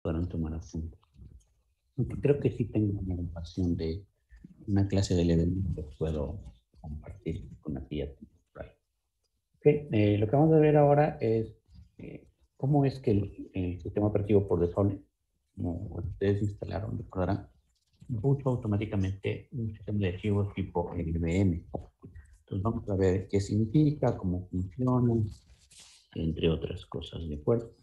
puedan tomar apuntes. Aunque creo que sí tengo una grabación de una clase de LLVM que puedo compartir con la tía. Okay. Lo que vamos a ver ahora es cómo es que el sistema operativo por default, como ustedes instalaron, recordarán, puso automáticamente un sistema de archivos tipo LLVM. Entonces vamos a ver qué significa, cómo funciona, entre otras cosas, ¿de acuerdo?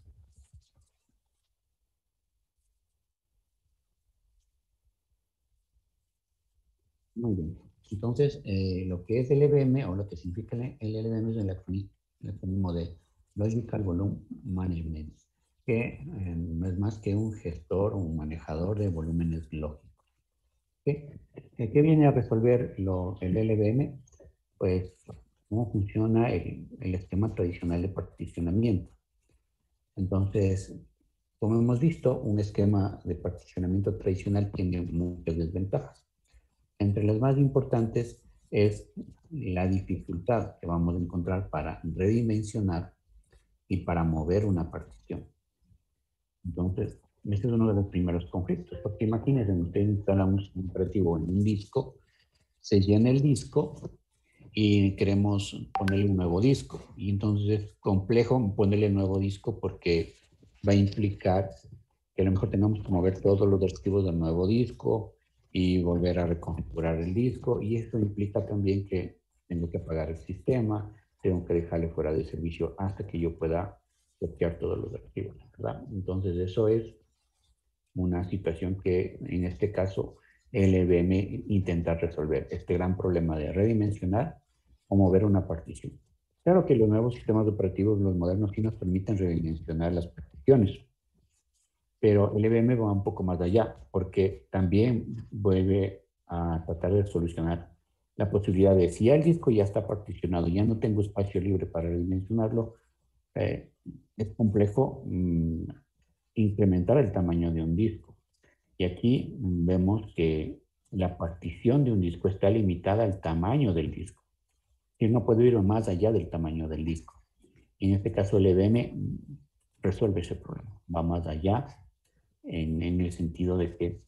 Muy bien. Entonces, lo que es LLVM o lo que significa el LLVM es el acrónimo de Logical Volume Management, que no es más que un gestor o un manejador de volúmenes lógicos. ¿Qué viene a resolver el LLVM? Pues, cómo funciona el esquema tradicional de particionamiento. Entonces, como hemos visto, un esquema de particionamiento tradicional tiene muchas desventajas. Entre las más importantes es la dificultad que vamos a encontrar para redimensionar y para mover una partición. Entonces, este es uno de los primeros conflictos, porque imagínense, usted instala un sistema operativo en un disco, se llena el disco y queremos ponerle un nuevo disco. Y entonces es complejo ponerle nuevo disco porque va a implicar que a lo mejor tengamos que mover todos los archivos del nuevo disco y volver a reconfigurar el disco. Y eso implica también que tengo que apagar el sistema, tengo que dejarle fuera de servicio hasta que yo pueda copiar todos los archivos, ¿verdad? Entonces eso es una situación que en este caso LVM intenta resolver, este gran problema de redimensionar o mover una partición. Claro que los nuevos sistemas operativos, los modernos, sí nos permiten redimensionar las particiones, pero LVM va un poco más allá, porque también vuelve a tratar de solucionar la posibilidad de si ya el disco ya está particionado, ya no tengo espacio libre para redimensionarlo, es complejo incrementar el tamaño de un disco. Y aquí vemos que la partición de un disco está limitada al tamaño del disco. Y no puede ir más allá del tamaño del disco. En este caso, el EVM resuelve ese problema. Va más allá en el sentido de que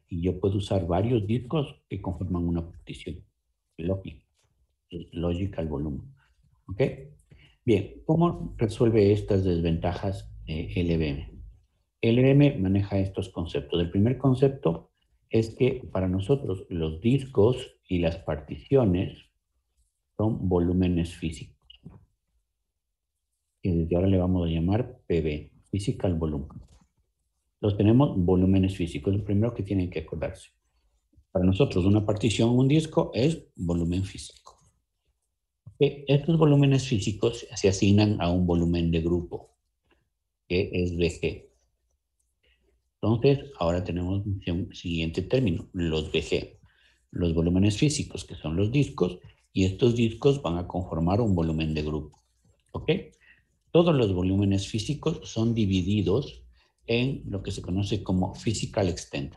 yo puedo usar varios discos que conforman una partición. Logical volume. ¿Ok? Bien, ¿cómo resuelve estas desventajas LVM? LVM maneja estos conceptos. El primer concepto es que para nosotros los discos y las particiones son volúmenes físicos. Y desde ahora le vamos a llamar PV, Physical Volume. Los tenemos volúmenes físicos. Lo primero que tienen que acordarse. Para nosotros una partición, un disco, es volumen físico. Estos volúmenes físicos se asignan a un volumen de grupo, que es VG. Entonces, ahora tenemos un siguiente término, los VG. Los volúmenes físicos, que son los discos, y estos discos van a conformar un volumen de grupo. ¿Ok? Todos los volúmenes físicos son divididos en lo que se conoce como physical extent.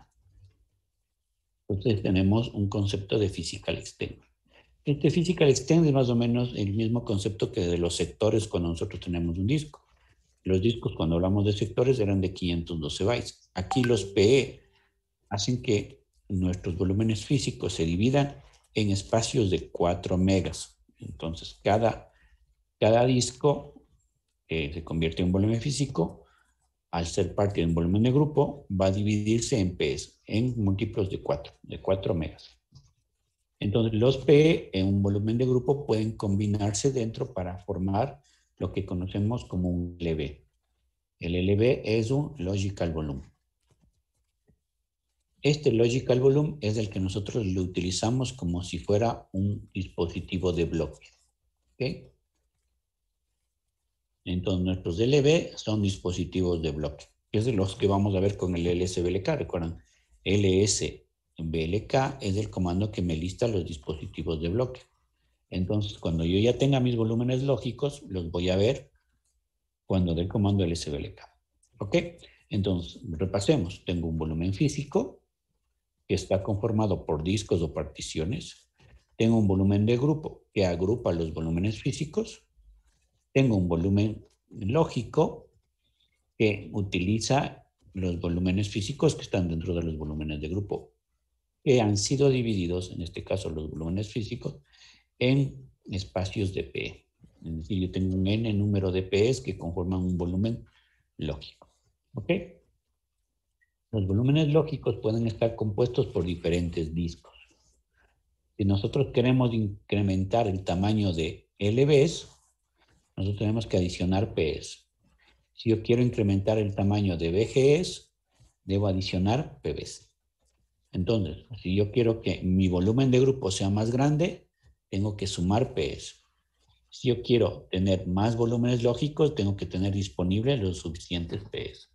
Entonces tenemos un concepto de physical extent. Este physical extent es más o menos el mismo concepto que de los sectores cuando nosotros tenemos un disco. Los discos, cuando hablamos de sectores, eran de 512 bytes. Aquí los PE hacen que nuestros volúmenes físicos se dividan en espacios de 4 megas. Entonces, cada disco se convierte en un volumen físico, al ser parte de un volumen de grupo, va a dividirse en P's, en múltiplos de 4 megas. Entonces, los P en un volumen de grupo pueden combinarse dentro para formar lo que conocemos como un LV. El LV es un Logical Volume. Este Logical Volume es el que nosotros lo utilizamos como si fuera un dispositivo de bloque. ¿Okay? Entonces, nuestros LV son dispositivos de bloque, que es de los que vamos a ver con el LSBLK. Recuerdan, LSBLK es el comando que me lista los dispositivos de bloque. Entonces, cuando yo ya tenga mis volúmenes lógicos, los voy a ver cuando dé el comando LSBLK. ¿Ok? Entonces, repasemos. Tengo un volumen físico que está conformado por discos o particiones. Tengo un volumen de grupo que agrupa los volúmenes físicos. Tengo un volumen lógico, que utiliza los volúmenes físicos que están dentro de los volúmenes de grupo, que han sido divididos, en este caso los volúmenes físicos, en espacios de P. Es decir, yo tengo un n número de P's que conforman un volumen lógico. ¿Ok? Los volúmenes lógicos pueden estar compuestos por diferentes discos. Si nosotros queremos incrementar el tamaño de LBs, nosotros tenemos que adicionar P's. Si yo quiero incrementar el tamaño de BGs, debo adicionar PBs. Entonces, si yo quiero que mi volumen de grupo sea más grande, tengo que sumar P's. Si yo quiero tener más volúmenes lógicos, tengo que tener disponibles los suficientes P's.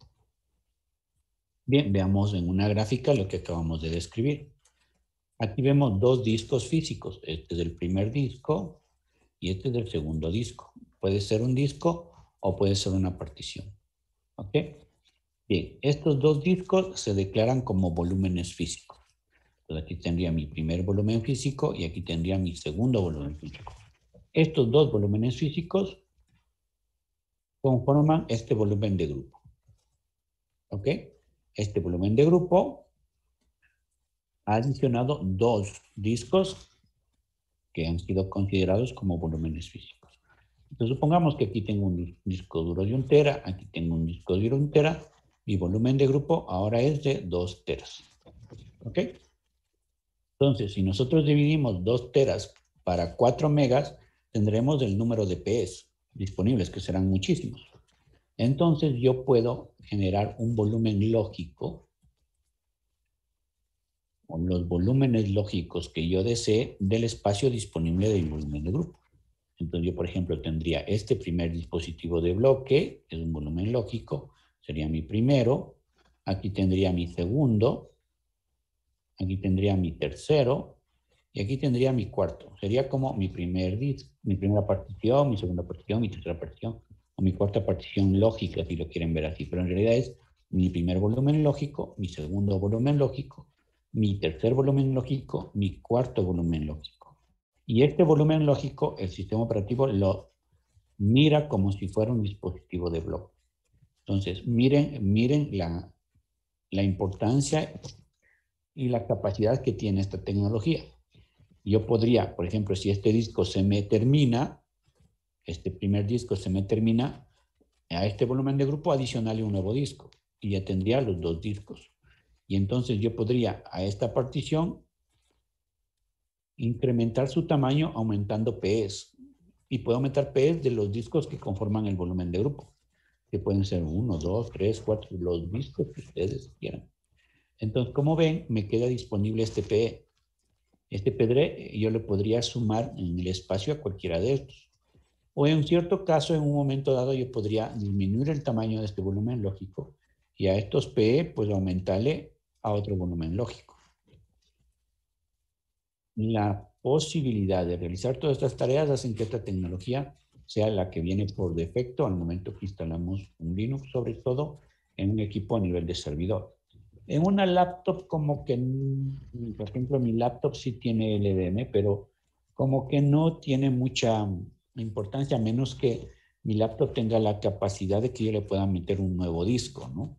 Bien, veamos en una gráfica lo que acabamos de describir. Aquí vemos dos discos físicos. Este es el primer disco y este es el segundo disco. Puede ser un disco o puede ser una partición. ¿Ok? Bien, estos dos discos se declaran como volúmenes físicos. Entonces aquí tendría mi primer volumen físico y aquí tendría mi segundo volumen físico. Estos dos volúmenes físicos conforman este volumen de grupo. ¿Ok? Este volumen de grupo ha adicionado dos discos que han sido considerados como volúmenes físicos. Entonces supongamos que aquí tengo un disco duro de 1 tera, aquí tengo un disco duro de 1 tera, mi volumen de grupo ahora es de 2 teras. ¿Ok? Entonces, si nosotros dividimos 2 teras para 4 megas, tendremos el número de P's disponibles, que serán muchísimos. Entonces, yo puedo generar un volumen lógico, o los volúmenes lógicos que yo desee del espacio disponible del volumen de grupo. Entonces, yo, por ejemplo, tendría este primer dispositivo de bloque, que es un volumen lógico, sería mi primero. Aquí tendría mi segundo. Aquí tendría mi tercero. Y aquí tendría mi cuarto. Sería como mi primer disco, mi primera partición, mi segunda partición, mi tercera partición, o mi cuarta partición lógica, si lo quieren ver así. Pero en realidad es mi primer volumen lógico, mi segundo volumen lógico, mi tercer volumen lógico, mi cuarto volumen lógico. Y este volumen lógico, el sistema operativo lo mira como si fuera un dispositivo de bloque. Entonces, miren la importancia y la capacidad que tiene esta tecnología. Yo podría, por ejemplo, si este disco se me termina, este primer disco se me termina, a este volumen de grupo adicionarle un nuevo disco y ya tendría los dos discos. Y entonces yo podría a esta partición incrementar su tamaño aumentando P's. Y puedo aumentar P's de los discos que conforman el volumen de grupo, que pueden ser 1, 2, 3, 4, los discos que ustedes quieran. Entonces, como ven, me queda disponible este PE. Este PDRE yo le podría sumar en el espacio a cualquiera de estos. O en cierto caso, en un momento dado, yo podría disminuir el tamaño de este volumen lógico y a estos PE, pues aumentarle a otro volumen lógico. La posibilidad de realizar todas estas tareas hacen que esta tecnología sea la que viene por defecto al momento que instalamos un Linux, sobre todo en un equipo a nivel de servidor. En una laptop como que, por ejemplo, mi laptop sí tiene LVM, pero como que no tiene mucha importancia, a menos que mi laptop tenga la capacidad de que yo le pueda meter un nuevo disco, ¿no?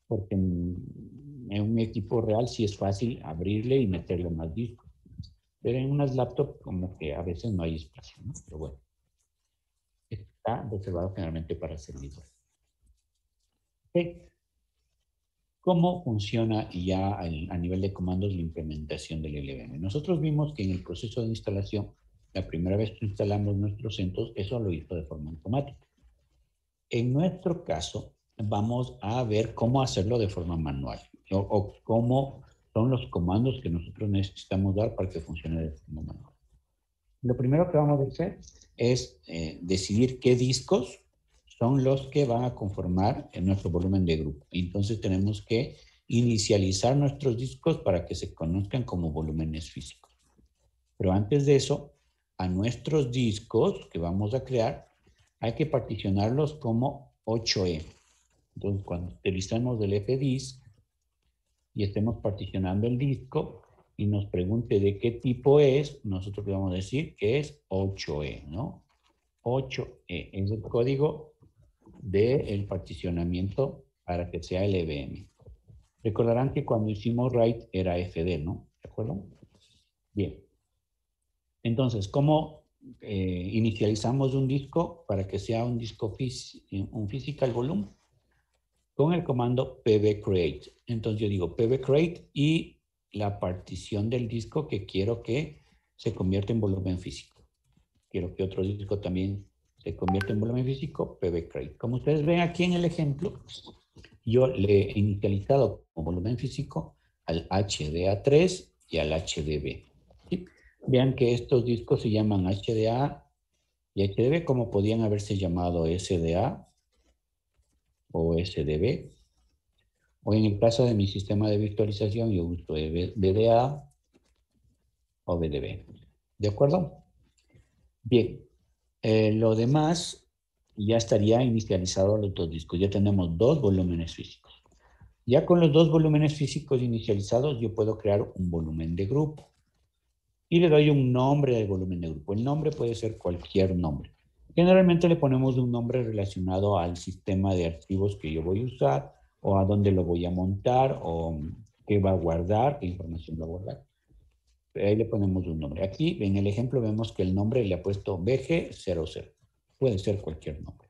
Porque en un equipo real sí es fácil abrirle y meterle más discos. Pero en unas laptops como que a veces no hay espacio, ¿no? Pero bueno, está reservado generalmente para servidores. ¿Okay? ¿Cómo funciona ya a nivel de comandos la implementación del LVM? Nosotros vimos que en el proceso de instalación, la primera vez que instalamos nuestros CentOS, eso lo hizo de forma automática. En nuestro caso, vamos a ver cómo hacerlo de forma manual o cómo son los comandos que nosotros necesitamos dar para que funcione de forma manual. Lo primero que vamos a hacer es decidir qué discos son los que van a conformar en nuestro volumen de grupo. Entonces tenemos que inicializar nuestros discos para que se conozcan como volúmenes físicos. Pero antes de eso, a nuestros discos que vamos a crear, hay que particionarlos como 8E. Entonces, cuando utilizamos el FDISC y estemos particionando el disco y nos pregunte de qué tipo es, nosotros le vamos a decir que es 8E, ¿no? 8E es el código del particionamiento para que sea LVM. Recordarán que cuando hicimos write era FD, ¿no? ¿De acuerdo? Bien. Entonces, ¿cómo inicializamos un disco para que sea un disco un physical volume? Con el comando pvcreate. Entonces yo digo pvcreate y la partición del disco que quiero que se convierta en volumen físico. Quiero que otro disco también se convierta en volumen físico, pvcreate. Como ustedes ven aquí en el ejemplo, yo le he inicializado como volumen físico al HDA3 y al HDB. ¿Sí? Vean que estos discos se llaman HDA y HDB, como podían haberse llamado SDA o SDB. O en el caso de mi sistema de virtualización, yo uso BDA o BDB. ¿De acuerdo? Bien. Lo demás ya estaría inicializado los dos discos. Ya tenemos dos volúmenes físicos. Ya con los dos volúmenes físicos inicializados, yo puedo crear un volumen de grupo. Y le doy un nombre al volumen de grupo. El nombre puede ser cualquier nombre. Generalmente le ponemos un nombre relacionado al sistema de archivos que yo voy a usar, o a dónde lo voy a montar, o qué va a guardar, qué información va a guardar. Ahí le ponemos un nombre. Aquí en el ejemplo vemos que el nombre le ha puesto bg00. Puede ser cualquier nombre.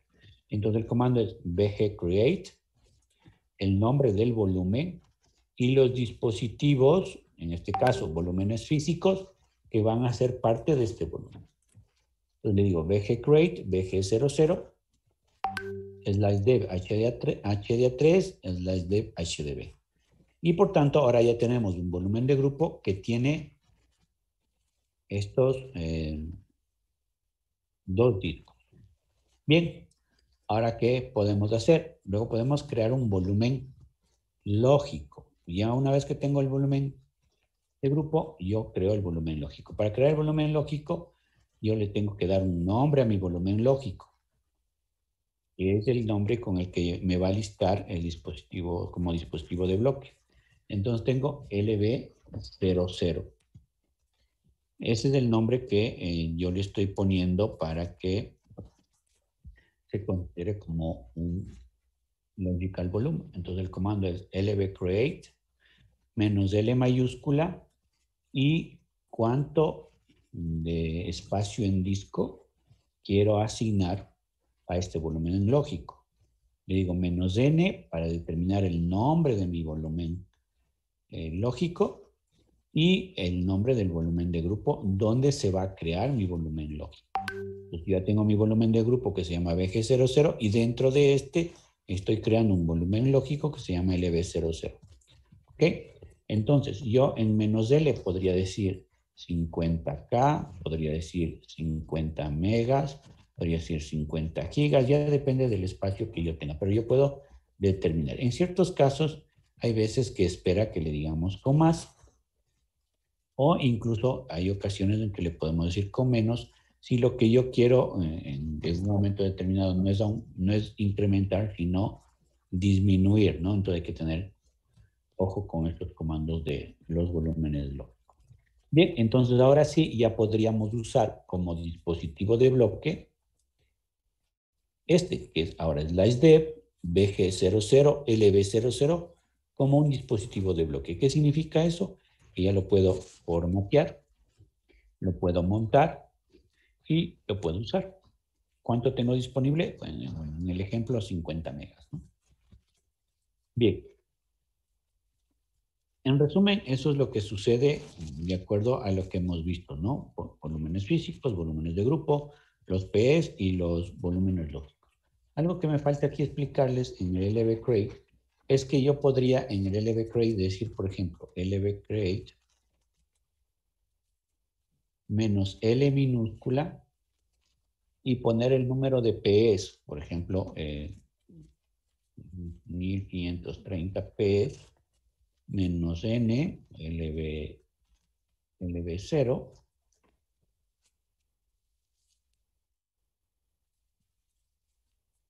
Entonces el comando es bgcreate, el nombre del volumen y los dispositivos, en este caso volúmenes físicos, que van a ser parte de este volumen. Entonces le digo bgcreate, bg00, slash dev HDA3, slash dev HDB. Y por tanto, ahora ya tenemos un volumen de grupo que tiene estos dos discos. Bien, ahora ¿qué podemos hacer? Luego podemos crear un volumen lógico. Ya una vez que tengo el volumen de grupo, yo creo el volumen lógico. Para crear el volumen lógico, yo le tengo que dar un nombre a mi volumen lógico. Que es el nombre con el que me va a listar el dispositivo como dispositivo de bloque. Entonces tengo LB00. Ese es el nombre que yo le estoy poniendo para que se considere como un logical volume. Entonces el comando es lbcreate menos L mayúscula y cuánto de espacio en disco quiero asignar a este volumen lógico. Le digo menos n para determinar el nombre de mi volumen lógico y el nombre del volumen de grupo donde se va a crear mi volumen lógico. Entonces ya tengo mi volumen de grupo que se llama BG00 y dentro de este estoy creando un volumen lógico que se llama LB00. ¿Ok? Entonces yo en menos L podría decir 50K, podría decir 50 megas, podría decir 50 gigas, ya depende del espacio que yo tenga, pero yo puedo determinar. En ciertos casos hay veces que espera que le digamos con más, o incluso hay ocasiones en que le podemos decir con menos, si lo que yo quiero en un momento determinado no es incrementar, sino disminuir, ¿no? Entonces hay que tener ojo con estos comandos de los volúmenes lógicos. Bien, entonces ahora sí ya podríamos usar como dispositivo de bloque este, que es ahora SliceDev, BG00, LB00, como un dispositivo de bloque. ¿Qué significa eso? Que ya lo puedo formatear, lo puedo montar y lo puedo usar. ¿Cuánto tengo disponible? Bueno, en el ejemplo, 50 megas, ¿no? Bien. En resumen, eso es lo que sucede de acuerdo a lo que hemos visto, ¿no? Volúmenes físicos, volúmenes de grupo, los PS y los volúmenes lógicos. Algo que me falta aquí explicarles en el lbcreate es que yo podría en el lbcreate decir, por ejemplo, lbcreate menos L minúscula y poner el número de PS, por ejemplo, 1530 PS menos N, LB0,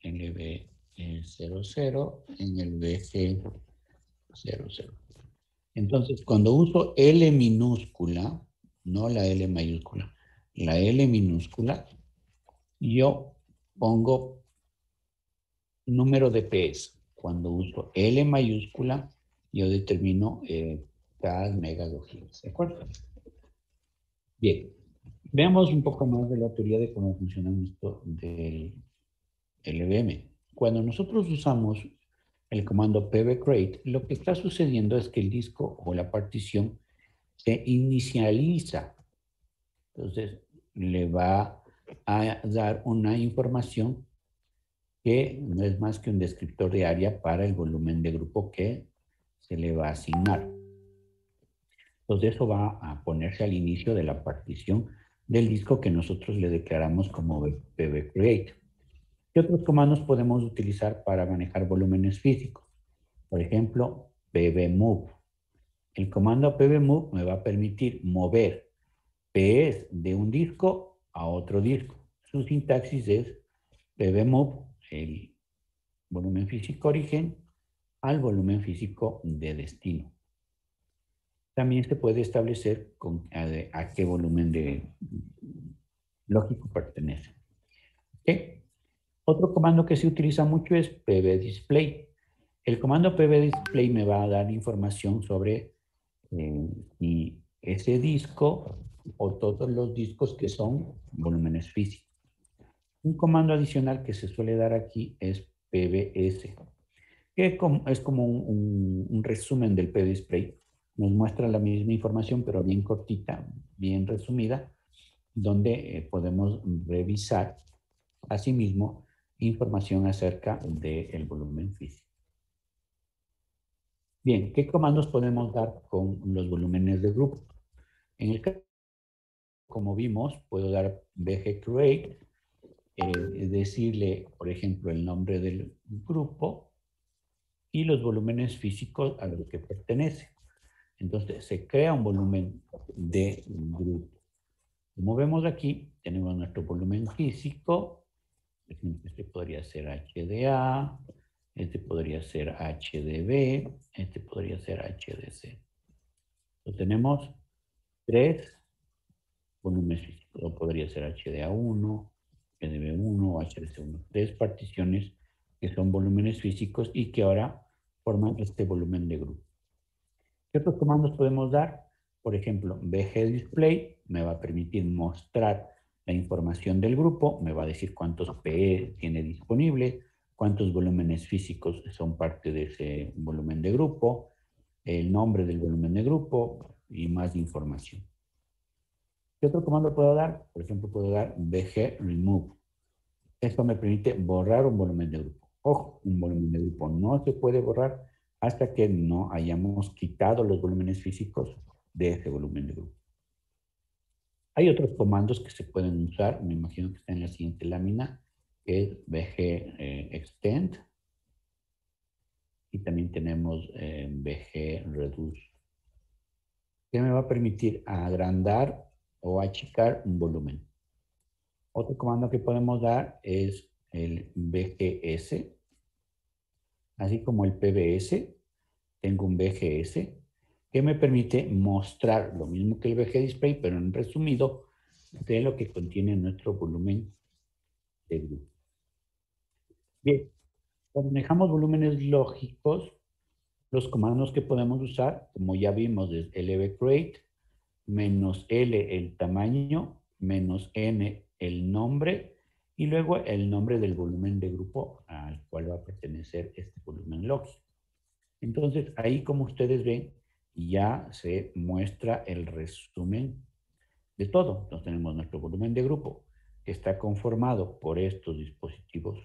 LB00 en el BG00. Entonces, cuando uso L minúscula, no la L mayúscula, la L minúscula, yo pongo número de PS. Cuando uso L mayúscula, yo determino cada megas o gigas, ¿de acuerdo? Bien, veamos un poco más de la teoría de cómo funciona esto del LVM. Cuando nosotros usamos el comando pvcreate, lo que está sucediendo es que el disco o la partición se inicializa. Entonces, le va a dar una información que no es más que un descriptor de área para el volumen de grupo que se le va a asignar. Entonces, eso va a ponerse al inicio de la partición del disco que nosotros le declaramos como pvcreate. ¿Qué otros comandos podemos utilizar para manejar volúmenes físicos? Por ejemplo, pvmove. El comando pvmove me va a permitir mover PS de un disco a otro disco. Su sintaxis es pvmove, el volumen físico origen, al volumen físico de destino. También se puede establecer a qué volumen lógico pertenece. ¿Okay? Otro comando que se utiliza mucho es pvdisplay. El comando pvdisplay me va a dar información sobre si ese disco o todos los discos que son volúmenes físicos. Un comando adicional que se suele dar aquí es pvs, que es como un resumen del pvdisplay. Nos muestra la misma información, pero bien cortita, bien resumida, donde podemos revisar asimismo información acerca del volumen físico. Bien, ¿qué comandos podemos dar con los volúmenes de grupo? En el caso, como vimos, puedo dar bgcreate, decirle, por ejemplo, el nombre del grupo y los volúmenes físicos a los que pertenece. Entonces, se crea un volumen de grupo. Como vemos aquí, tenemos nuestro volumen físico. Este podría ser HDA, este podría ser HDB, este podría ser HDC. Entonces, tenemos 3 volúmenes físicos. O podría ser HDA1, HDB1 o HDC1. 3 particiones que son volúmenes físicos y que ahora forman este volumen de grupo. ¿Qué otros comandos podemos dar? Por ejemplo, bgdisplay me va a permitir mostrar la información del grupo, me va a decir cuántos PE tiene disponible, cuántos volúmenes físicos son parte de ese volumen de grupo, el nombre del volumen de grupo y más información. ¿Qué otro comando puedo dar? Por ejemplo, puedo dar bgremove. Esto me permite borrar un volumen de grupo. Ojo, un volumen de grupo no se puede borrar hasta que no hayamos quitado los volúmenes físicos de ese volumen de grupo. Hay otros comandos que se pueden usar, me imagino que está en la siguiente lámina, que es bgextend, y también tenemos bgreduce, que me va a permitir agrandar o achicar un volumen. Otro comando que podemos dar es el bgs, así como el pbs. Tengo un BGS que me permite mostrar lo mismo que el BG-display, pero en resumido de lo que contiene nuestro volumen de grupo. Bien, cuando manejamos volúmenes lógicos, los comandos que podemos usar, como ya vimos, es lvcreate, menos L el tamaño, menos N el nombre, y luego el nombre del volumen de grupo al cual va a pertenecer este volumen lógico. Entonces, ahí como ustedes ven, ya se muestra el resumen de todo. Entonces tenemos nuestro volumen de grupo, que está conformado por estos dispositivos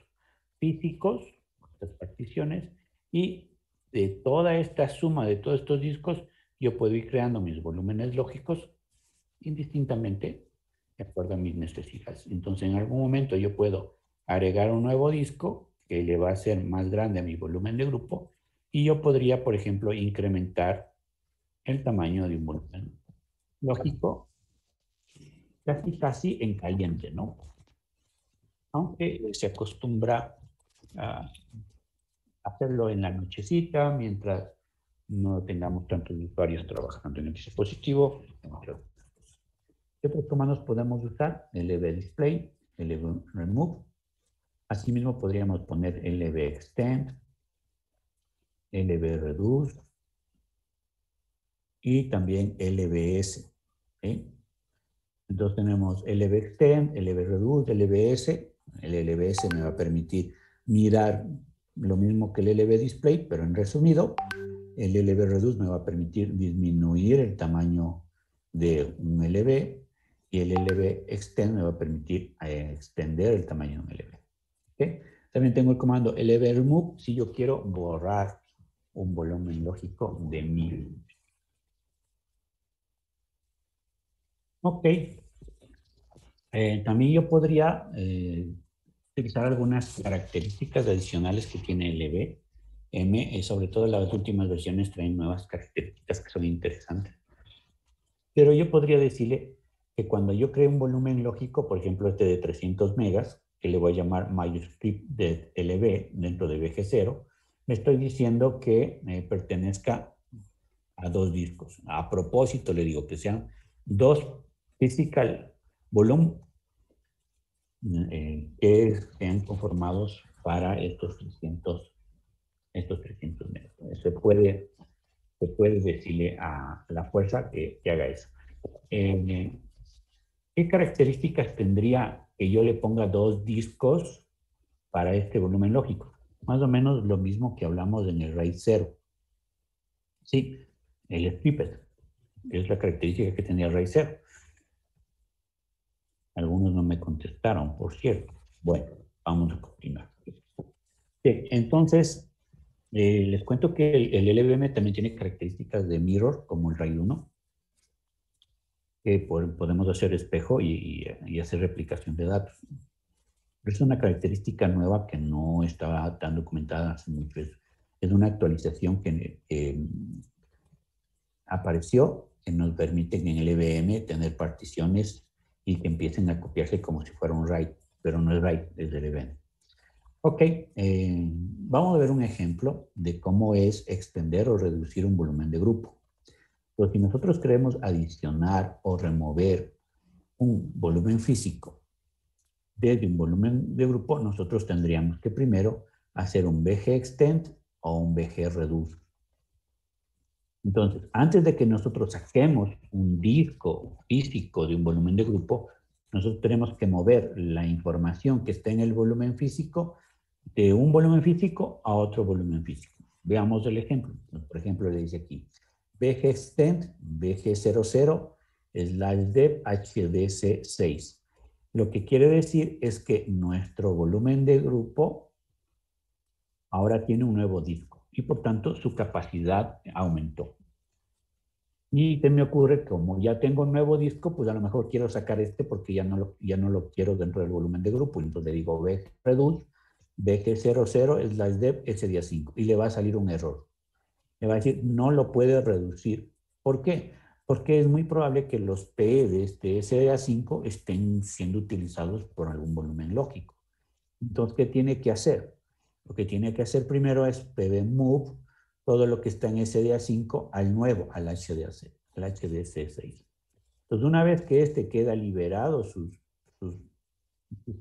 físicos, estas particiones, y de toda esta suma de todos estos discos, yo puedo ir creando mis volúmenes lógicos indistintamente de acuerdo a mis necesidades. Entonces, en algún momento yo puedo agregar un nuevo disco que le va a ser más grande a mi volumen de grupo y yo podría, por ejemplo, incrementar el tamaño de un volumen lógico casi en caliente, ¿no? Aunque se acostumbra a hacerlo en la nochecita mientras no tengamos tantos usuarios trabajando en el dispositivo. ¿Qué otros comandos podemos usar? El lvdisplay, el lvremove, Asimismo, podríamos poner LB extend, LB reduce y también LBS. ¿Sí? Entonces tenemos LB extend, LB reduce, LBS. El LBS me va a permitir mirar lo mismo que el LB display, pero en resumido, el LB reduce me va a permitir disminuir el tamaño de un LB y el LB extend me va a permitir extender el tamaño de un LB. ¿Okay? También tengo el comando LB remove si yo quiero borrar un volumen lógico de 1000. Ok. También yo podría utilizar algunas características adicionales que tiene LVM, sobre todo las últimas versiones traen nuevas características que son interesantes. Pero yo podría decirle que cuando yo cree un volumen lógico, por ejemplo este de 300 megas, que le voy a llamar MyScript de LV dentro de VG0, me estoy diciendo que pertenezca a 2 discos. A propósito le digo que sean 2 physical volume que estén conformados para estos 300 metros. Se puede decirle a la fuerza que haga eso. ¿Qué características tendría que yo le ponga 2 discos para este volumen lógico? Más o menos lo mismo que hablamos en el RAID 0. Sí, el snippet, que es la característica que tenía el RAID 0. Algunos no me contestaron, por cierto. Bueno, vamos a continuar. Bien, entonces, les cuento que el LVM también tiene características de mirror, como el RAID 1, que podemos hacer espejo y hacer replicación de datos. Es una característica nueva que no estaba tan documentada hace mucho. Es una actualización que apareció, que nos permite en el LVM tener particiones y que empiecen a copiarse como si fuera un RAID, pero no es RAID, es LVM. Ok, vamos a ver un ejemplo de cómo es extender o reducir un volumen de grupo. Pues si nosotros queremos adicionar o remover un volumen físico desde un volumen de grupo, nosotros tendríamos que primero hacer un VG extend o un VG reduce. Entonces, antes de que nosotros saquemos un disco físico de un volumen de grupo, nosotros tenemos que mover la información que está en el volumen físico de un volumen físico a otro volumen físico. Veamos el ejemplo. Por ejemplo, le dice aquí, VG extend, VG00, /dev HDC6. Lo que quiere decir es que nuestro volumen de grupo ahora tiene un nuevo disco y por tanto su capacidad aumentó. Y se me ocurre, como ya tengo un nuevo disco, pues a lo mejor quiero sacar este porque ya no lo quiero dentro del volumen de grupo. Entonces le digo VG reduce, VG00 /dev SDA5 y le va a salir un error. Le va a decir, no lo puede reducir. ¿Por qué? Porque es muy probable que los PE de este SDA5 estén siendo utilizados por algún volumen lógico. Entonces, ¿qué tiene que hacer? Lo que tiene que hacer primero es pdmove todo lo que está en SDA5 al nuevo, al HDC6. Entonces, una vez que este queda liberado sus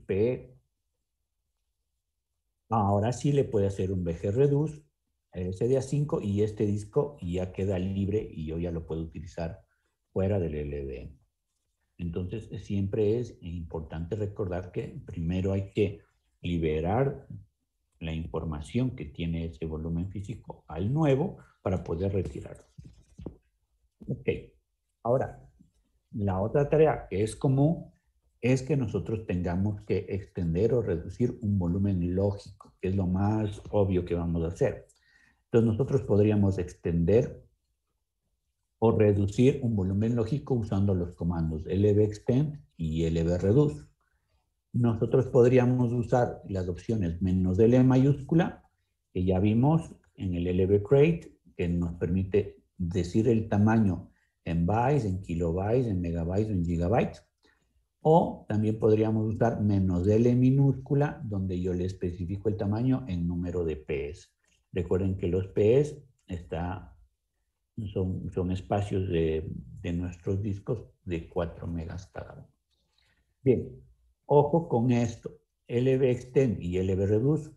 PE, ahora sí le puede hacer un VG reduce SDA5 y este disco ya queda libre y yo ya lo puedo utilizar fuera del LVM. Entonces, siempre es importante recordar que primero hay que liberar la información que tiene ese volumen físico al nuevo para poder retirarlo. Ok, ahora, la otra tarea que es común es que nosotros tengamos que extender o reducir un volumen lógico, que es lo más obvio que vamos a hacer. Entonces nosotros podríamos extender o reducir un volumen lógico usando los comandos lvextend y lvreduce. Nosotros podríamos usar las opciones "-L mayúscula, que ya vimos en el lvcreate, que nos permite decir el tamaño en bytes, en kilobytes, en megabytes o en gigabytes. O también podríamos usar "-L minúscula, donde yo le especifico el tamaño en número de Ps. Recuerden que los Ps son espacios de nuestros discos de 4 megas cada uno. Bien, ojo con esto. LBextend y LBreduce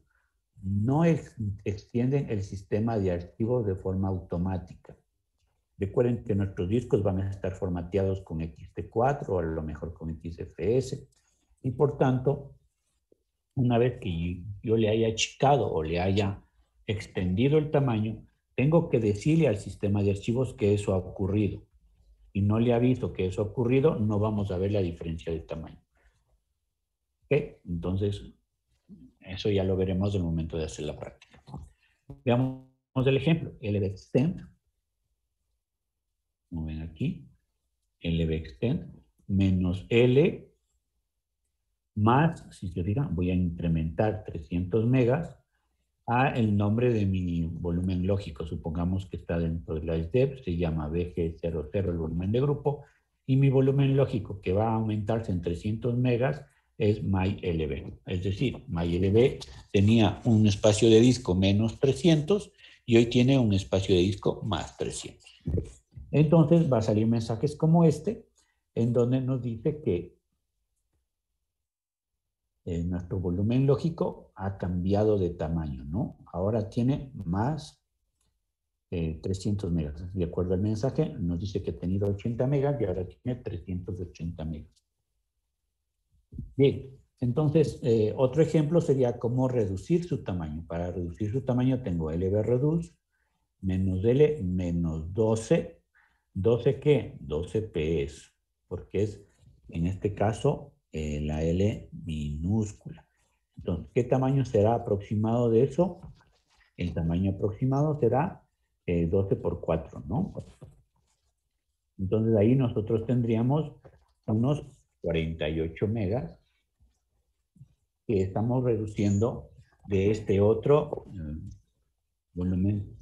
no extienden el sistema de archivos de forma automática. Recuerden que nuestros discos van a estar formateados con XT4 o a lo mejor con XFS. Y por tanto, una vez que yo le haya achicado o le haya extendido el tamaño, tengo que decirle al sistema de archivos que eso ha ocurrido. Y no le aviso que eso ha ocurrido, no vamos a ver la diferencia de tamaño. ¿Ok? Entonces, eso ya lo veremos en el momento de hacer la práctica. Veamos el ejemplo. LBextend, como ven aquí, LBextend menos L más, si se fijan, voy a incrementar 300 megas a el nombre de mi volumen lógico. Supongamos que está dentro de la SDEP, se llama BG00 el volumen de grupo, y mi volumen lógico que va a aumentarse en 300 megas es MyLB. Es decir, MyLB tenía un espacio de disco menos 300 y hoy tiene un espacio de disco más 300. Entonces va a salir mensajes como este, en donde nos dice que nuestro volumen lógico ha cambiado de tamaño, ¿no? Ahora tiene más 300 megas. De acuerdo al mensaje, nos dice que ha tenido 80 megas y ahora tiene 380 megas. Bien, entonces, otro ejemplo sería cómo reducir su tamaño. Para reducir su tamaño tengo LBreduce menos L menos 12. ¿12 qué? 12 PS, porque es, en este caso, la L minúscula. Entonces, ¿qué tamaño será aproximado de eso? El tamaño aproximado será 12 por 4, ¿no? Entonces, ahí nosotros tendríamos unos 48 megas que estamos reduciendo de este otro volumen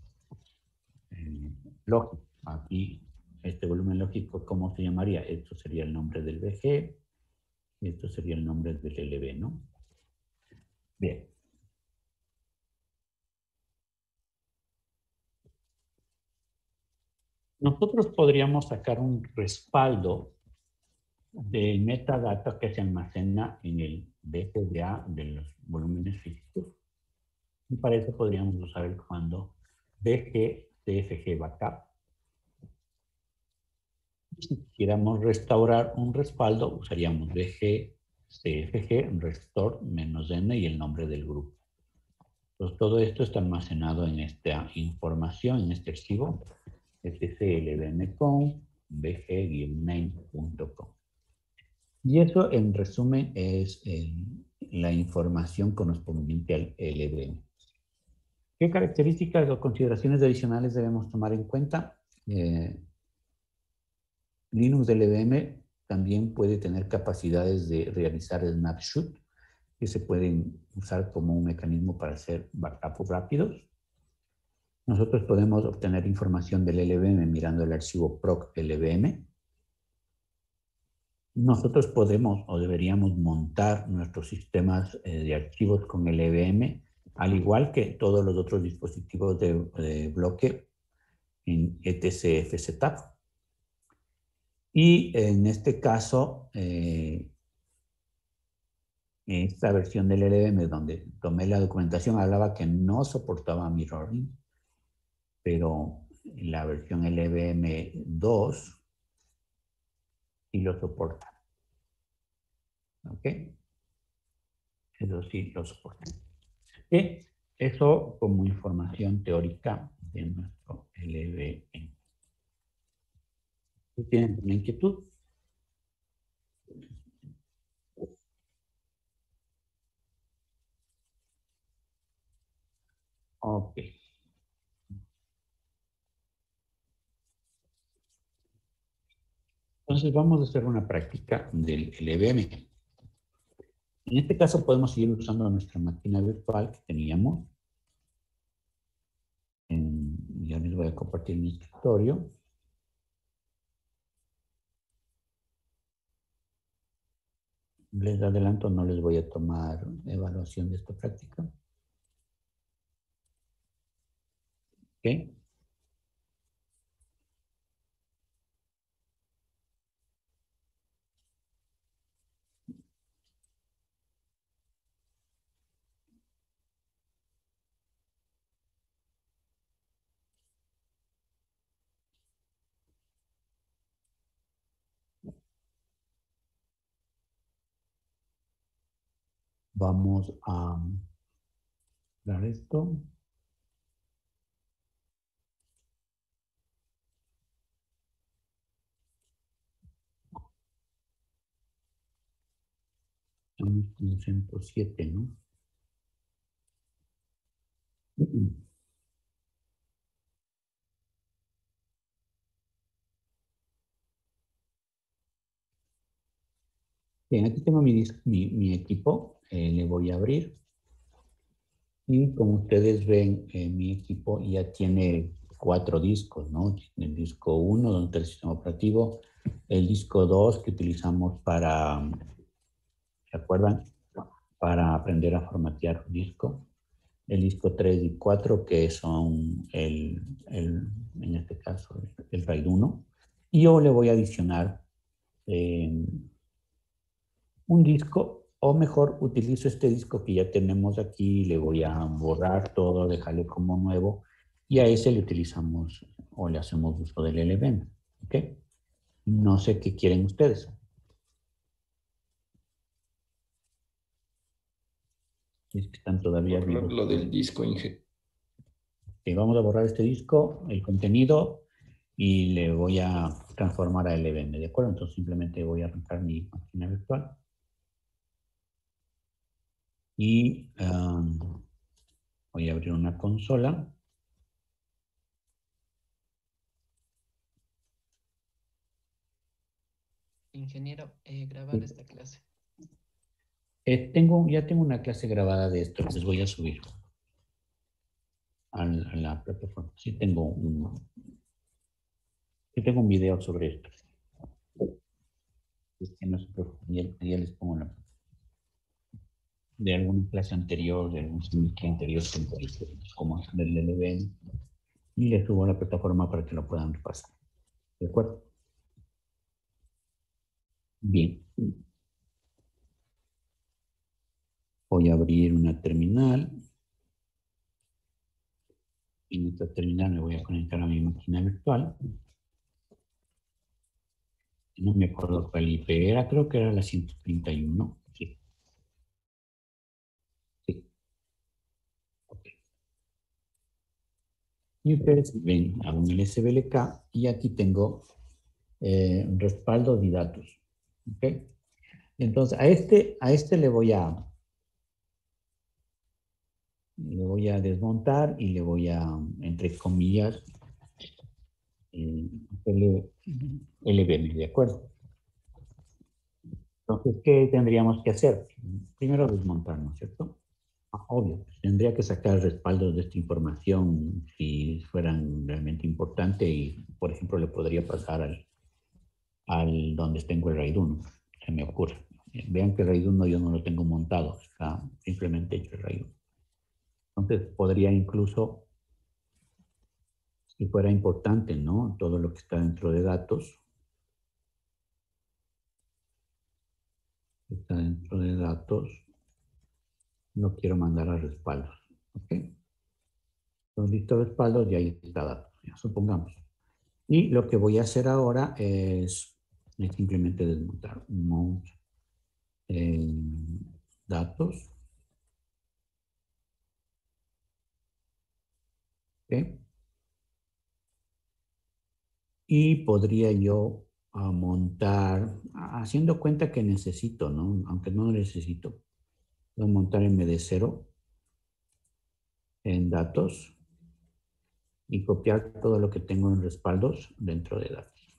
lógico. Aquí, este volumen lógico, ¿cómo se llamaría? Esto sería el nombre del VG y esto sería el nombre del LB, ¿no? Bien. Nosotros podríamos sacar un respaldo del metadata que se almacena en el BCDA de los volúmenes físicos. Y para eso podríamos usar el comando bg-cfg backup. Si quisiéramos restaurar un respaldo, usaríamos bg-cfg restore -n y el nombre del grupo. Pues todo esto está almacenado en esta información, en este archivo, sclbmcom bg-name.com. Y eso, en resumen, es la información correspondiente al LVM. ¿Qué características o consideraciones adicionales debemos tomar en cuenta? Linux LVM también puede tener capacidades de realizar snapshot, que se pueden usar como un mecanismo para hacer backups rápidos. Nosotros podemos obtener información del LVM mirando el archivo proc LVM. Nosotros podemos o deberíamos montar nuestros sistemas de archivos con LVM, al igual que todos los otros dispositivos de bloque en etc fsetup. Y en este caso, esta versión del LVM donde tomé la documentación hablaba que no soportaba mirroring, pero la versión LVM 2 sí lo soporta. ¿Ok? Eso sí lo soporta. Y eso como información teórica de nuestro LVM. ¿Tienen una inquietud? Ok. Entonces vamos a hacer una práctica del LVM. En este caso podemos seguir usando nuestra máquina virtual que teníamos. Ya les voy a compartir mi escritorio. Les adelanto, no les voy a tomar evaluación de esta práctica. ¿Ok? Vamos a dar esto. Estamos con 107, ¿no? Bien, aquí tengo mi equipo. Le voy a abrir. Y como ustedes ven, mi equipo ya tiene 4 discos, ¿no? El disco 1, donde está el sistema operativo. El disco 2, que utilizamos para, ¿se acuerdan? Para aprender a formatear un disco. El disco 3 y 4, que son en este caso, el RAID 1. Y yo le voy a adicionar eh, un disco, o mejor, utilizo este disco que ya tenemos aquí, le voy a borrar todo, dejarle como nuevo, y a ese le utilizamos o le hacemos uso del LVM. ¿Ok? No sé qué quieren ustedes. Es que están todavía Borrar vivos. lo del disco, Inge. Ok, vamos a borrar este disco, el contenido, y le voy a transformar a LVM, ¿de acuerdo? Entonces simplemente voy a arrancar mi máquina virtual y voy a abrir una consola. Ingeniero, grabar esta clase. Ya tengo una clase grabada de esto, les voy a subir a la plataforma. Sí tengo un video sobre esto. Es que no se preocupen, ya les pongo de alguna clase anterior, de algún semestre anterior, como hacer el LVM, y les subo a la plataforma para que lo puedan repasar. ¿De acuerdo? Bien. Voy a abrir una terminal. En esta terminal me voy a conectar a mi máquina virtual. No me acuerdo cuál IP era, creo que era la 131. Sí. Sí. Ok. Y ustedes ven a un SBLK y aquí tengo respaldos y datos. ¿Ok? Entonces, a este le voy a desmontar y le voy a, entre comillas, LVM, ¿de acuerdo? Entonces, ¿qué tendríamos que hacer? Primero desmontar, ¿no es cierto? Obvio, tendría que sacar respaldos de esta información si fueran realmente importantes y, por ejemplo, le podría pasar al donde tengo el RAID 1, se me ocurre. Vean que el RAID 1 yo no lo tengo montado, está simplemente hecho el RAID 1. Entonces, podría incluso, si fuera importante, ¿no? Todo lo que está dentro de datos, está dentro de datos, no quiero mandar a respaldos, ¿ok? Entonces, listo respaldos y ahí está datos, ya, supongamos. Y lo que voy a hacer ahora es simplemente desmontar mount datos. ¿Okay? Y podría yo montar, haciendo cuenta que necesito, ¿no? Aunque no necesito, voy a montar MD0 en datos y copiar todo lo que tengo en respaldos dentro de datos.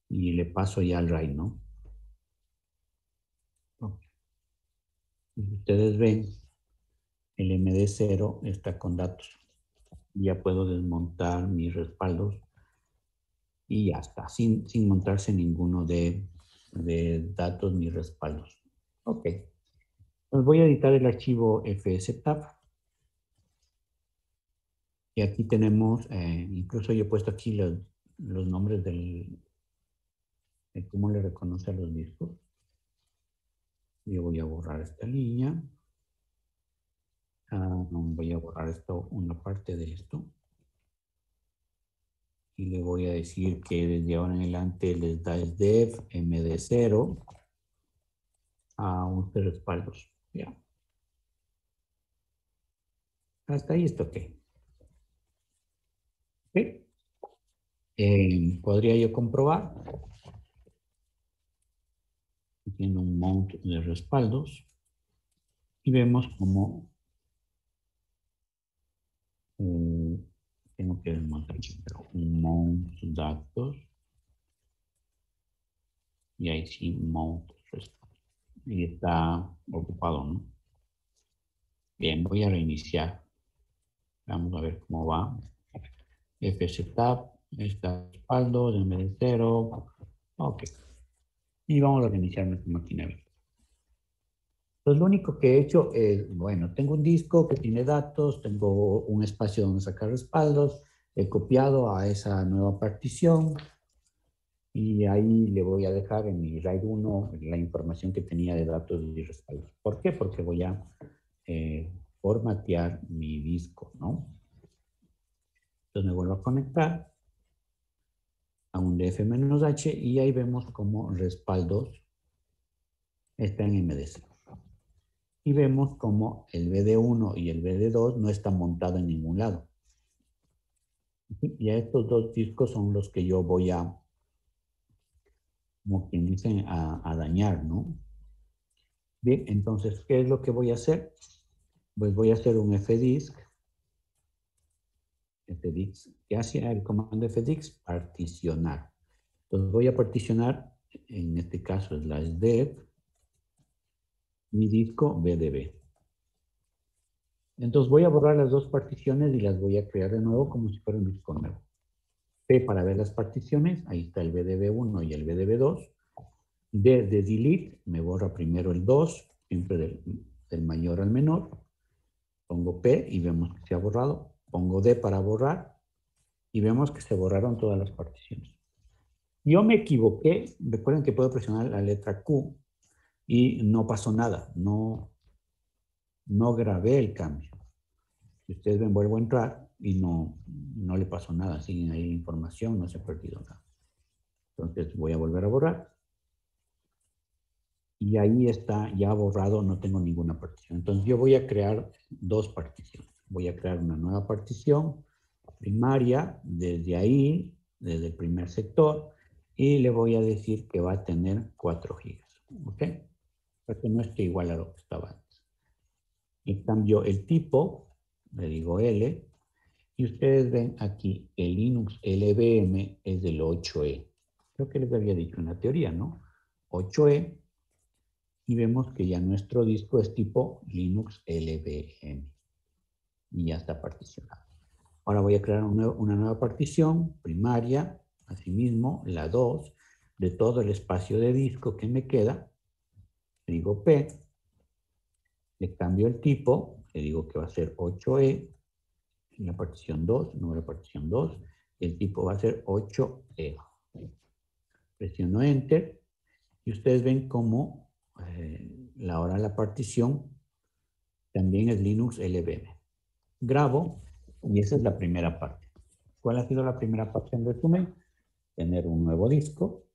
Y le paso ya al RAID, ¿no? Ustedes ven, el MD0 está con datos. Ya puedo desmontar mis respaldos y ya está, sin montarse ninguno de datos ni respaldos. Ok. Pues voy a editar el archivo fstab. Y aquí tenemos, incluso yo he puesto aquí los nombres de cómo le reconoce a los discos. Yo voy a borrar esta línea. Voy a borrar esto, una parte de esto. Y le voy a decir que desde ahora en adelante les da el dev md0 unos respaldos. Ya. Hasta ahí está ok. ¿Sí? Podría yo comprobar. Tiene un mount de respaldos. Y vemos cómo tengo que desmontar un mount datos. Y ahí sí, mount respaldos. Y está ocupado, ¿no? Bien, voy a reiniciar. Vamos a ver cómo va. Fsetup, está respaldo, de 0. Ok. Y vamos a reiniciar nuestra máquina virtual. Entonces, lo único que he hecho es, bueno, tengo un disco que tiene datos, tengo un espacio donde sacar respaldos, he copiado a esa nueva partición y ahí le voy a dejar en mi RAID 1 la información que tenía de datos y respaldos. ¿Por qué? Porque voy a formatear mi disco, ¿no? Entonces me vuelvo a conectar a un df-h y ahí vemos cómo respaldos está en MDC. Y vemos cómo el BD1 y el BD2 no están montados en ningún lado. Y a estos dos discos son los que yo voy a, como quien dice, a dañar, ¿no? Bien, entonces, ¿qué es lo que voy a hacer? Pues voy a hacer un fdisk. ¿Qué hace el comando fdisk? Particionar. Entonces voy a particionar, en este caso es la dev, mi disco BDB. Entonces voy a borrar las dos particiones y las voy a crear de nuevo como si fuera un disco nuevo. P para ver las particiones, ahí está el BDB1 y el BDB2. D de delete, me borra primero el 2, siempre del mayor al menor. Pongo P y vemos que se ha borrado. Pongo D para borrar y vemos que se borraron todas las particiones. Yo me equivoqué, recuerden que puedo presionar la letra Q y no pasó nada, no grabé el cambio. Si ustedes ven, vuelvo a entrar y no le pasó nada, siguen ahí la información, no se ha perdido nada. Entonces voy a volver a borrar. Y ahí está ya borrado, no tengo ninguna partición. Entonces yo voy a crear dos particiones. Voy a crear una nueva partición primaria desde ahí, desde el primer sector, y le voy a decir que va a tener 4 gigas. ¿Ok? Para que no esté igual a lo que estaba antes. Y cambio el tipo, le digo L, y ustedes ven aquí el Linux LVM es del 8E. Creo que les había dicho en la teoría, ¿no? 8E. Y vemos que ya nuestro disco es tipo Linux LVM. Y ya está particionado. Ahora voy a crear una nueva partición primaria, asimismo, la 2, de todo el espacio de disco que me queda. Le digo P, le cambio el tipo, le digo que va a ser 8E, en la partición 2, número de partición 2, y el tipo va a ser 8E. Presiono Enter, y ustedes ven cómo ahora la partición también es Linux LVM. Grabo, y esa es la primera parte. ¿Cuál ha sido la primera parte en resumen? Tener un nuevo disco.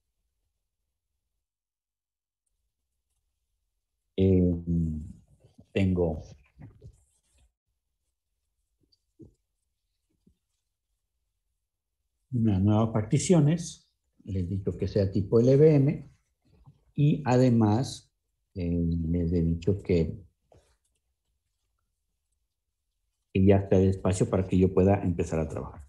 Tengo unas nuevas particiones. Les digo que sea tipo LVM. Y además, les he dicho que ya está el espacio para que yo pueda empezar a trabajar.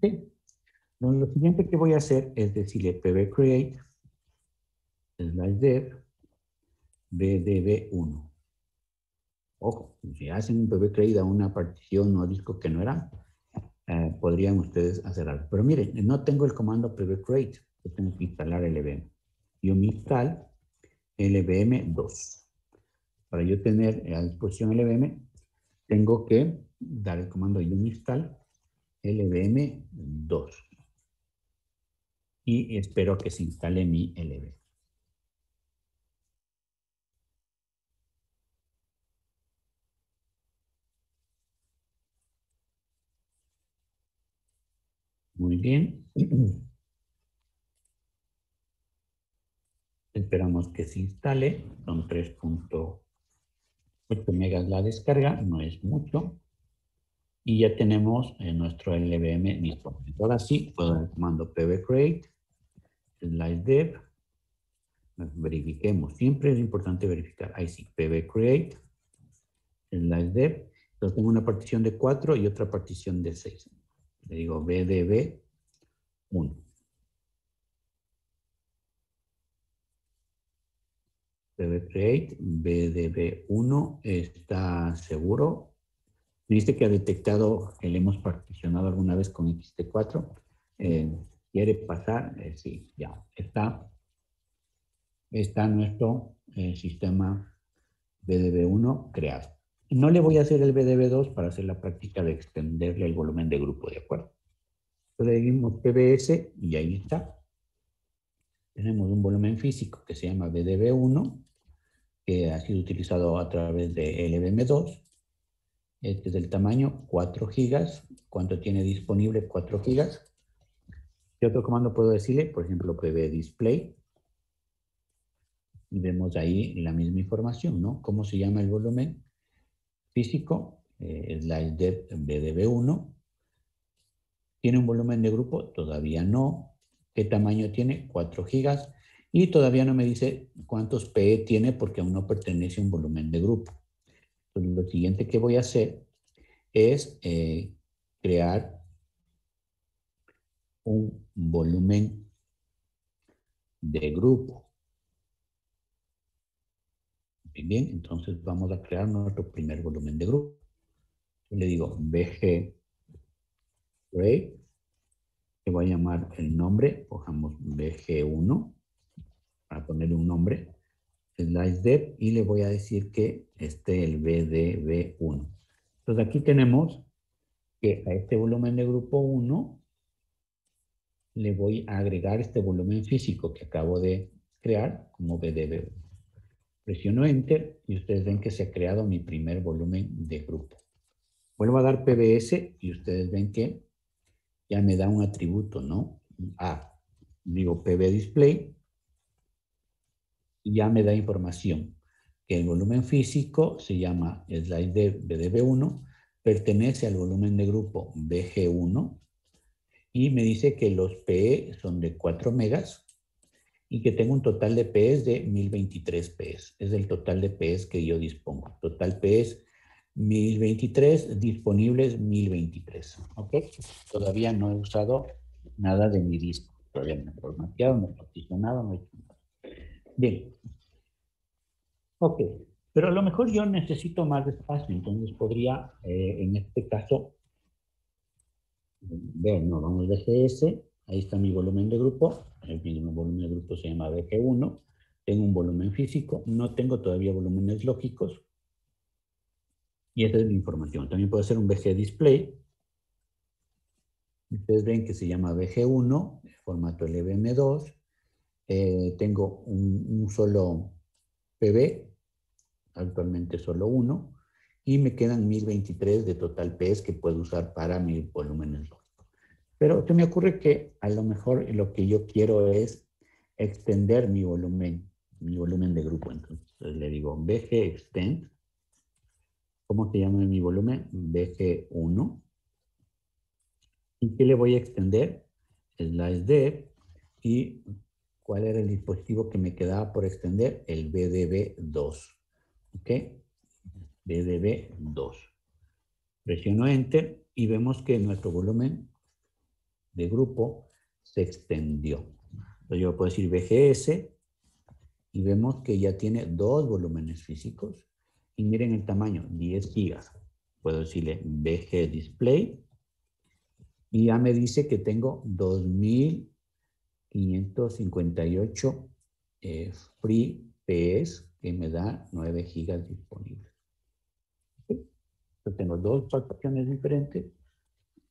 ¿Sí? Lo siguiente que voy a hacer es decirle pbcreate /dev bdb1. Ojo, si hacen un pbcreate a una partición o disco que no era, podrían ustedes hacer algo. Pero miren, no tengo el comando pbcreate, yo tengo que instalar LVM. Yo me instalo LVM2. Para yo tener a disposición LVM, tengo que dar el comando yum install LVM2. Y espero que se instale mi LVM. bien. Esperamos que se instale. Son 3.8 megas la descarga, no es mucho. Y ya tenemos nuestro LVM disponible. Ahora sí, puedo dar el comando pvcreate, /dev. Verifiquemos. Siempre es importante verificar. Ahí sí, pvcreate, /dev. Entonces tengo una partición de 4 y otra partición de 6. Le digo bdb1. pvcreate, bdb1 está seguro. Viste que ha detectado que le hemos particionado alguna vez con xt4. ¿Quiere pasar? Sí, ya está. Está nuestro sistema BDB1 creado. No le voy a hacer el BDB2 para hacer la práctica de extenderle el volumen de grupo, ¿de acuerdo? Entonces le dimos PBS y ahí está. Tenemos un volumen físico que se llama BDB1, que ha sido utilizado a través de LVM2. Este es del tamaño 4 gigas. ¿Cuánto tiene disponible? 4 gigas. ¿Qué otro comando puedo decirle? Por ejemplo, pvdisplay. Y vemos ahí la misma información, ¿no? ¿Cómo se llama el volumen físico? /dev bdb1. ¿Tiene un volumen de grupo? Todavía no. ¿Qué tamaño tiene? 4 gigas. Y todavía no me dice cuántos PE tiene porque aún no pertenece a un volumen de grupo. Entonces, lo siguiente que voy a hacer es crear un volumen de grupo. Bien, entonces vamos a crear nuestro primer volumen de grupo. Yo le digo bg create, que voy a llamar el nombre, cojamos bg1 para ponerle un nombre, /dev, y le voy a decir que esté el bdb1. Entonces aquí tenemos que a este volumen de grupo 1 le voy a agregar este volumen físico que acabo de crear como bdb1. Presiono Enter y ustedes ven que se ha creado mi primer volumen de grupo. Vuelvo a dar PBS y ustedes ven que ya me da un atributo, ¿no? Digo pvdisplay y ya me da información que el volumen físico se llama /dev bdb1, pertenece al volumen de grupo bg1 y me dice que los PE son de 4 megas y que tengo un total de PEs de 1023 PEs. Es el total de PEs que yo dispongo. Total PEs 1023, disponibles 1023. ¿Ok? Todavía no he usado nada de mi disco. Todavía no he formateado, no he particionado, no he hecho nada. Bien. Ok. Pero a lo mejor yo necesito más espacio, entonces podría, en este caso, ver, no, vamos a BGS, ahí está mi volumen de grupo, el mismo volumen de grupo se llama BG1, tengo un volumen físico, no tengo todavía volúmenes lógicos, y esa es la información. También puedo hacer un BG display, ustedes ven que se llama BG1, formato LVM2, tengo un solo PB, actualmente solo uno, y me quedan 1023 de total PS que puedo usar para mis volúmenes lógicos. Pero se me ocurre que a lo mejor lo que yo quiero es extender mi volumen de grupo. Entonces le digo bg extend. ¿Cómo se llama mi volumen? bg1. ¿Y qué le voy a extender? /dev. ¿Y cuál era el dispositivo que me quedaba por extender? El bdb2. ¿Ok? bdb2. Presiono Enter y vemos que nuestro volumen de grupo se extendió. Entonces yo puedo decir BGS y vemos que ya tiene 2 volúmenes físicos. Y miren el tamaño, 10 gigas. Puedo decirle BG Display y ya me dice que tengo 2558 free PS que me da 9 gigas disponibles. ¿Okay? Yo tengo 2 particiones diferentes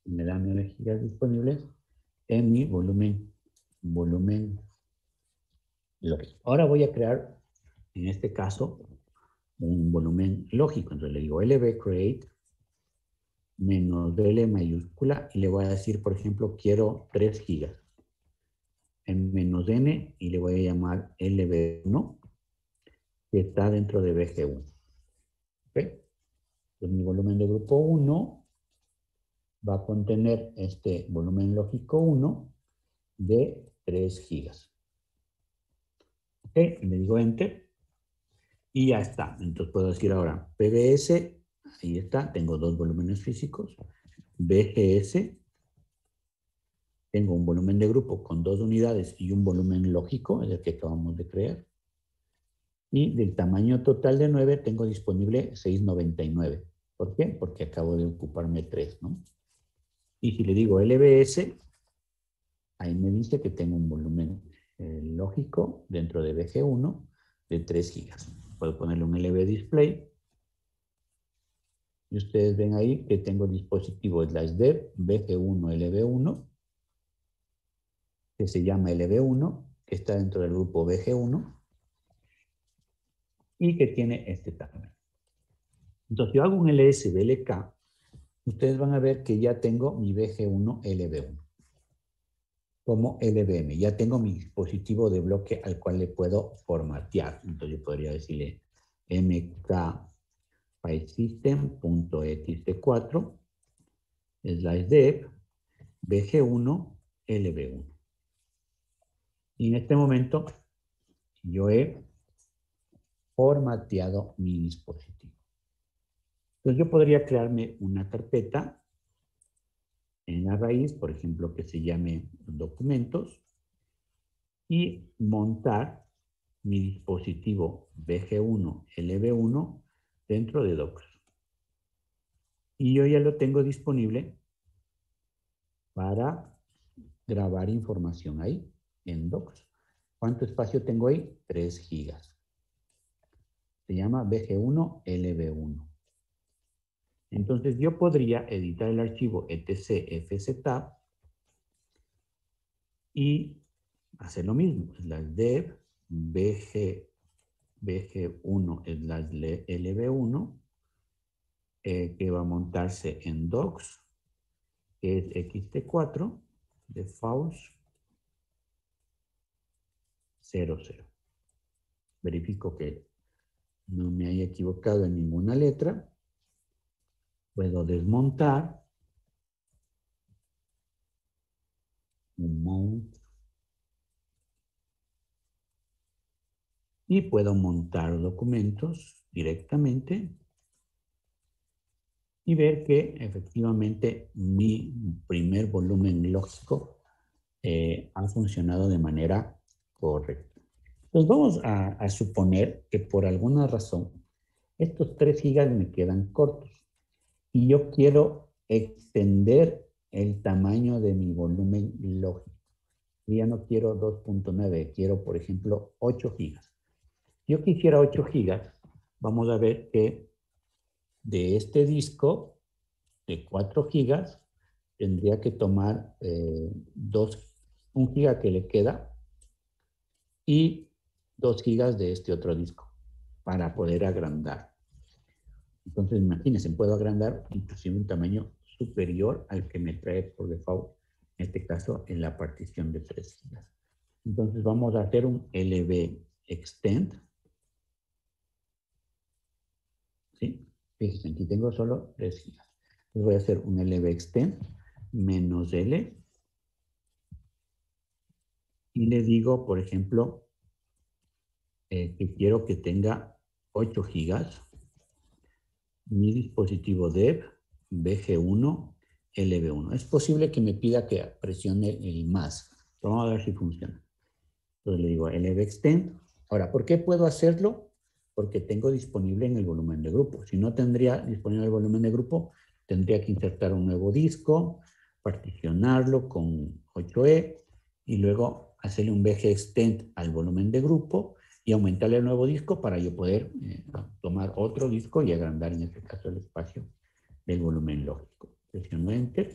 y me dan 9 gigas disponibles en mi volumen lógico. Ahora voy a crear, en este caso, un volumen lógico. Entonces le digo lv create menos L mayúscula y le voy a decir, por ejemplo, quiero 3 gigas. En menos N y le voy a llamar LB1 que está dentro de BG1. ¿Ok? Entonces mi volumen de grupo 1 va a contener este volumen lógico 1 de 3 gigas. ¿Ok? Le digo Enter. Y ya está. Entonces puedo decir ahora PBS, ahí está, tengo dos volúmenes físicos. BGS, tengo un volumen de grupo con 2 unidades y un volumen lógico, es el que acabamos de crear. Y del tamaño total de 9 tengo disponible 699. ¿Por qué? Porque acabo de ocuparme 3, ¿no? Y si le digo LBS, ahí me dice que tengo un volumen lógico dentro de BG1 de 3 gigas. Puedo ponerle un LB display. Y ustedes ven ahí que tengo el dispositivo /dev BG1 LB1, que se llama LB1, que está dentro del grupo BG1 y que tiene este tamaño. Entonces, yo hago un LSBLK, ustedes van a ver que ya tengo mi BG1 LB1 como LBM. Ya tengo mi dispositivo de bloque al cual le puedo formatear. Entonces, yo podría decirle mkfilesystem.ext4/dev BG1 LB1. Y en este momento yo he formateado mi dispositivo. Entonces yo podría crearme una carpeta en la raíz, por ejemplo, que se llame documentos y montar mi dispositivo BG1 LB1 dentro de Docs. Y yo ya lo tengo disponible para grabar información ahí en Docs. ¿Cuánto espacio tengo ahí? 3 gigas. Se llama BG1 LB1. Entonces yo podría editar el archivo etc/fztab y hacer lo mismo, /dev bg1/lb1 que va a montarse en docs, que es xt4 de Faust 00. Verifico que no me haya equivocado en ninguna letra. Puedo desmontar un mount y puedo montar documentos directamente y ver que efectivamente mi primer volumen lógico ha funcionado de manera correcta. Entonces vamos a suponer que por alguna razón estos 3 gigas me quedan cortos y yo quiero extender el tamaño de mi volumen lógico. Y ya no quiero 2.9, quiero por ejemplo 8 gigas. Si yo quisiera 8 gigas, vamos a ver que de este disco de 4 gigas, tendría que tomar 1 giga que le queda y 2 gigas de este otro disco para poder agrandar. Entonces, imagínense, puedo agrandar inclusive un tamaño superior al que me trae por default, en este caso, en la partición de 3 gigas. Entonces, vamos a hacer un LB extend. ¿Sí? Fíjense, aquí tengo solo 3 gigas. Entonces, voy a hacer un LB extend menos L. Y le digo, por ejemplo, que quiero que tenga 8 gigas. Mi dispositivo dev BG1 LB1. Es posible que me pida que presione el más. Pero vamos a ver si funciona. Entonces le digo LB extend. Ahora, ¿por qué puedo hacerlo? Porque tengo disponible en el volumen de grupo. Si no tendría disponible el volumen de grupo, tendría que insertar un nuevo disco, particionarlo con 8E y luego hacerle un BG extend al volumen de grupo y aumentarle el nuevo disco para yo poder tomar otro disco y agrandar en este caso el espacio del volumen lógico. Presiono Enter.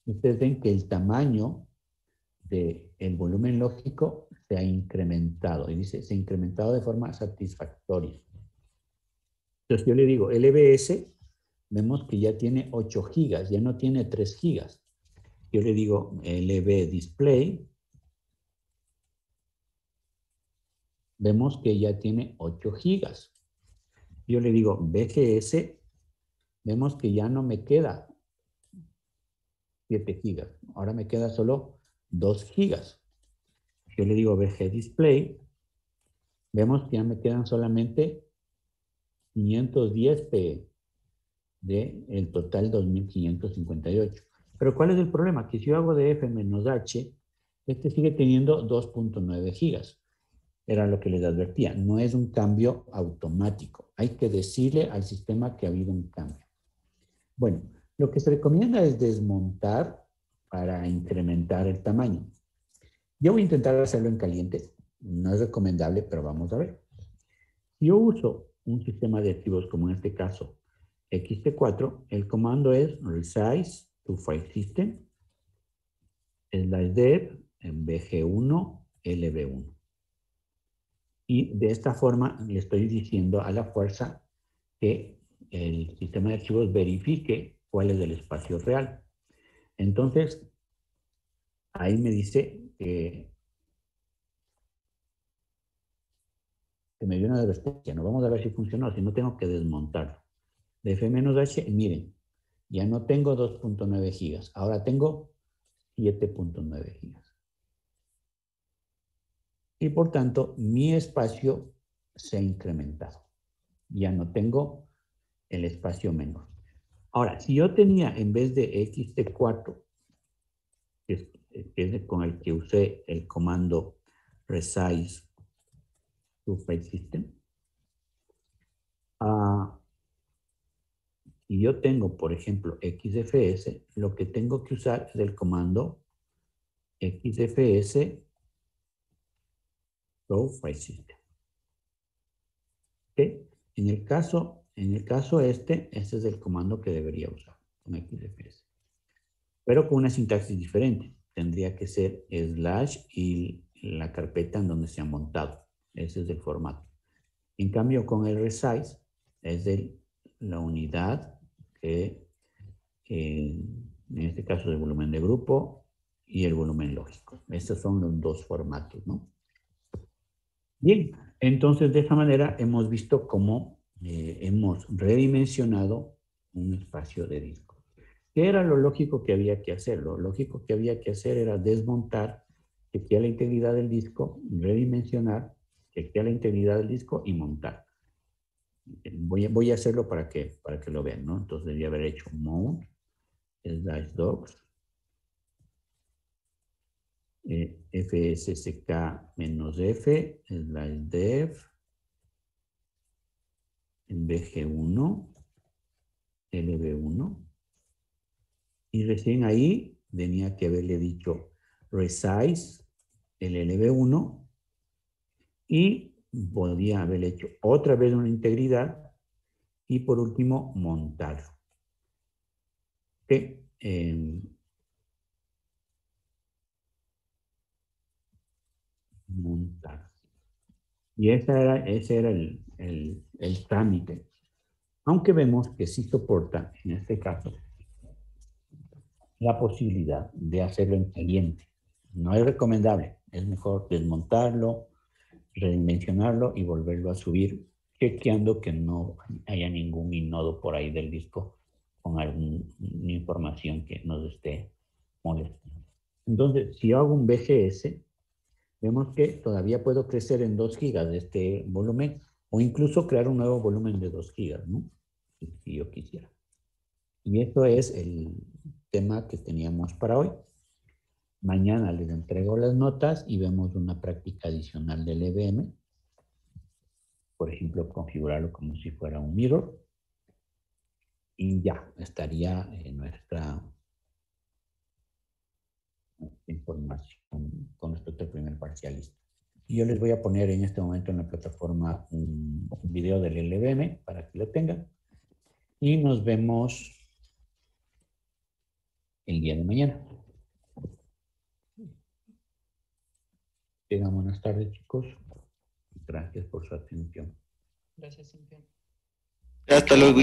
Ustedes ven que el tamaño del volumen lógico se ha incrementado. Y dice, se ha incrementado de forma satisfactoria. Entonces yo le digo LBS vemos que ya tiene 8 gigas, ya no tiene 3 gigas. Yo le digo LB display, vemos que ya tiene 8 gigas. Yo le digo BGS, vemos que ya no me queda 7 gigas, ahora me queda solo 2 gigas. Yo le digo BG display, vemos que ya me quedan solamente 510 p del total 2558. Pero ¿cuál es el problema? Que si yo hago de F menos H, este sigue teniendo 2.9 gigas. Era lo que les advertía. No es un cambio automático. Hay que decirle al sistema que ha habido un cambio. Bueno, lo que se recomienda es desmontar para incrementar el tamaño. Yo voy a intentar hacerlo en caliente. No es recomendable, pero vamos a ver. Si yo uso un sistema de archivos como en este caso XT4, el comando es resize to file system /dev en bg1 lb1. Y de esta forma le estoy diciendo a la fuerza que el sistema de archivos verifique cuál es el espacio real. Entonces, ahí me dice que me dio una advertencia. No, vamos a ver si funcionó, si no tengo que desmontarlo. De F-H, miren, ya no tengo 2.9 gigas, ahora tengo 7.9 gigas. Y por tanto, mi espacio se ha incrementado. Ya no tengo el espacio menor. Ahora, si yo tenía en vez de XT4, que es con el que usé el comando resize to file system, y yo tengo, por ejemplo, XFS, lo que tengo que usar es el comando XFS to file system. ¿Okay? En el caso este es el comando que debería usar con XFS. Pero con una sintaxis diferente. Tendría que ser slash y la carpeta en donde se ha montado. Ese es el formato. En cambio, con el resize es de la unidad que, en este caso, el volumen de grupo y el volumen lógico. Estos son los dos formatos, ¿no? Bien, entonces de esta manera hemos visto cómo hemos redimensionado un espacio de disco. ¿Qué era lo lógico que había que hacer? Lo lógico que había que hacer era desmontar, chequear la integridad del disco, redimensionar, chequear la integridad del disco y montar. Voy a hacerlo para que lo vean, ¿no? Entonces debía haber hecho mount, /docs, fssk-f, /dev, en bg1, lb1, y recién ahí tenía que haberle dicho resize el lb1 y podría haber hecho otra vez una integridad y por último montar. ¿Okay? Montar. Y ese era el trámite. Aunque vemos que sí soporta, en este caso, la posibilidad de hacerlo en caliente. No es recomendable. Es mejor desmontarlo, redimensionarlo y volverlo a subir, chequeando que no haya ningún inodo por ahí del disco con alguna información que nos esté molestando. Entonces, si yo hago un BGS, vemos que todavía puedo crecer en 2 gigas de este volumen o incluso crear un nuevo volumen de 2 gigas, ¿no? Si yo quisiera. Y esto es el tema que teníamos para hoy. Mañana les entrego las notas y vemos una práctica adicional del EVM. Por ejemplo, configurarlo como si fuera un mirror. Y ya estaría nuestra información con respecto al primer parcial listo. Y yo les voy a poner en este momento en la plataforma un video del LVM para que lo tengan. Y nos vemos el día de mañana. Tengan buenas tardes, chicos. Gracias por su atención. Gracias, Cintia. Hasta luego.